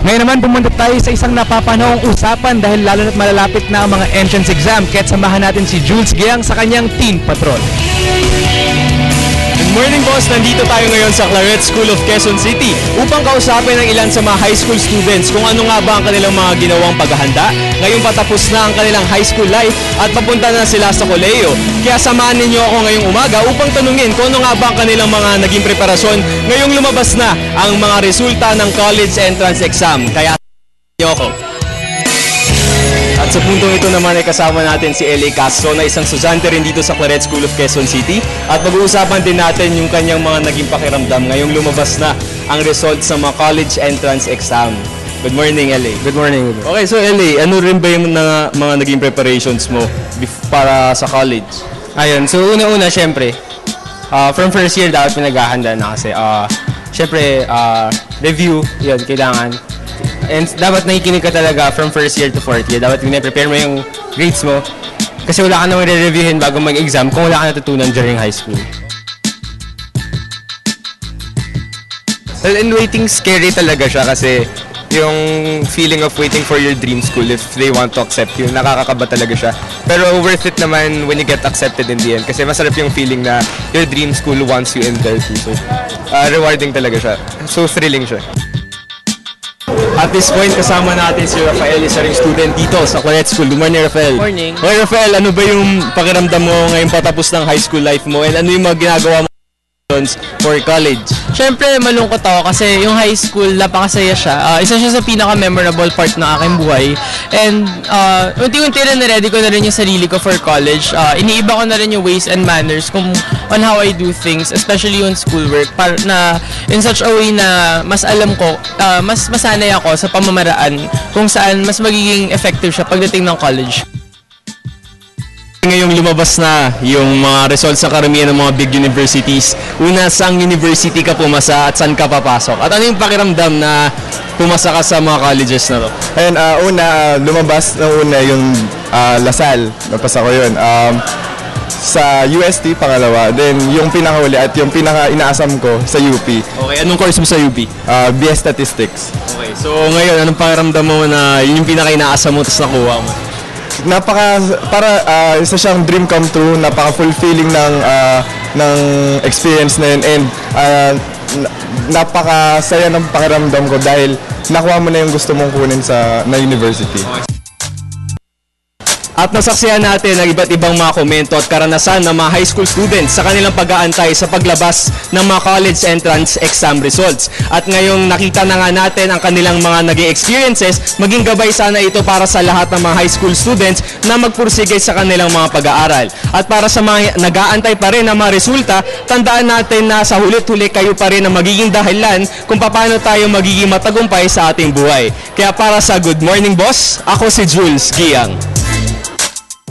Ngayon naman pumunta tayo sa isang napapanahong usapan dahil lalo na't malalapit na ang mga entrance exam, kaya't samahan natin si Jules Giang sa kanyang Teen Patrol. Good morning, boss! Nandito tayo ngayon sa Claret School of Quezon City upang kausapin ang ilan sa mga high school students kung ano nga ba ang kanilang mga ginawang paghahanda. Ngayon patapos na ang kanilang high school life at papunta na sila sa kolehiyo. Kaya samahan ninyo ako ngayong umaga upang tanungin kung ano nga ba ang kanilang mga naging preparasyon ngayong lumabas na ang mga resulta ng college entrance exam. Kaya niyo ako. At sa puntong ito naman ay kasama natin si L.A. Castro na isang estudyante rin dito sa Claret School of Quezon City. At pag-uusapan din natin yung kanyang mga naging pakiramdam ngayong lumabas na ang results sa mga college entrance exam. Good morning, L.A. Good morning. Okay, so L.A., ano rin ba yung mga naging preparations mo para sa college? Ayun, so una-una syempre, from first year dapat pinaghahanda na kasi syempre, review, yun, kailangan. And dapat nakikinig ka talaga from first year to fourth year. Dapat prepare mo yung grades mo. Kasi wala ka namang re-reviewin bago mag-exam kung wala ka natutunan during high school. Well, and waiting scary talaga siya kasi yung feeling of waiting for your dream school if they want to accept you, nakakakaba talaga siya. Pero worth it naman when you get accepted in the end kasi masarap yung feeling na your dream school wants you in there too. So, rewarding talaga siya. So, thrilling siya. At this point, kasama natin si Rafael, isa ring student dito sa Claret School. Good morning, Rafael. Morning. Okay, Rafael, ano ba yung pakiramdam mo ngayong patapos ng high school life mo? And ano yung mga ginagawa mo for college? Syempre, malungkot ako kasi yung high school, napakasaya siya. Isa siya sa pinaka-memorable part ng aking buhay. And unti-unti rin na-ready ko na rin yung sarili ko for college. Iniiba ko na rin yung ways and manners on how I do things, especially yung schoolwork. Para na in such a way na mas alam ko, mas masanay ako sa pamamaraan kung saan mas magiging effective siya pagdating ng college. Ngayong lumabas na yung mga results sa karamihan ng mga big universities. Una, saang university ka pumasa at saan ka papasok? At ano yung pakiramdam na pumasa ka sa mga colleges na to? Ayun, lumabas na una yung Lasal. Napasa ko yun. Sa UST, pangalawa. Then, yung pinakahuli at yung pinaka-inaasam ko sa UP. Okay, anong course mo sa UP? BS Statistics. Okay, so ngayon, anong pakiramdam mo na yun yung pinaka-inaasam mo tapos nakuha mo? Isa siyang dream come true, napaka-fulfilling ng experience na yun, and napakasaya ng pakiramdam ko dahil nakuha mo na yung gusto mong kunin na university. At nasaksihan natin ang iba't ibang mga komento at karanasan ng mga high school students sa kanilang pag-aantay sa paglabas ng mga college entrance exam results. At ngayong nakita na nga natin ang kanilang mga naging experiences, maging gabay sana ito para sa lahat ng mga high school students na magpursige sa kanilang mga pag-aaral. At para sa mga nag-aantay pa rin ng mga resulta, tandaan natin na sa hulit-huli kayo pa rin ang magiging dahilan kung paano tayo magiging matagumpay sa ating buhay. Kaya para sa Good Morning Boss, ako si Jules Giang.